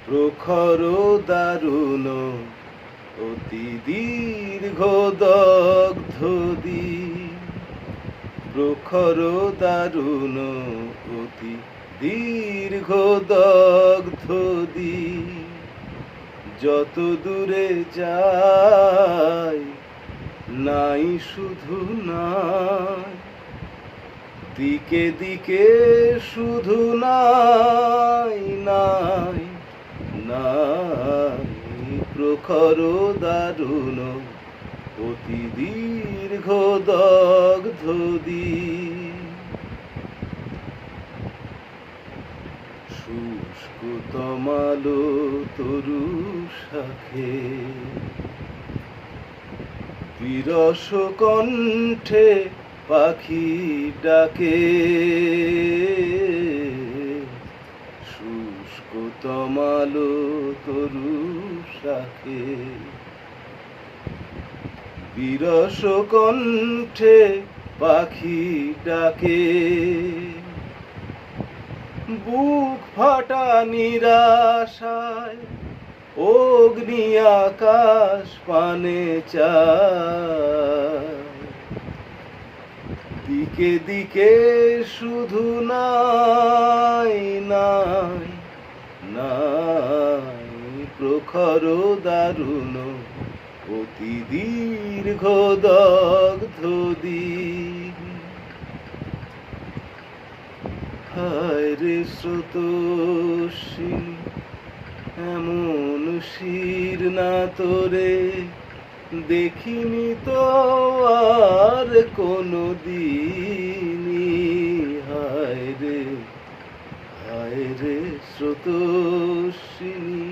প্রখর দারুণ অতি দীর্ঘ দগ্ধ দ্বীপ, প্রখর দারুণ অতি দীর্ঘ দগ্ধ দ্বীপ। যত দূরে যাই নাই শুধু নাই, দিকে দিকে শুধু নাই নাই নাই। প্রখর দারুণ অতি দীর্ঘ দগ্ধ দ্বীপ। শুষ্ক তমালো তরু শাখে বিরস কণ্ঠে পাখি ডাকে, শুষ্ক তমালো তরু শাখে বিরস কণ্ঠে পাখি ডাকে। বুক ফাটা নিরাশায় অগ্নি আকাশ পানে চায়, দিকে দিকে শুধু নাই নাই নাই। প্রখর দারুণ অতি দীর্ঘ দগ্ধ দ্বীপ। হায় রে স্রোতস্বিনী, এমন শির না তোরে দেখিনি তো আর কোনো দিনই। হায় রে স্রোতস্বিনী।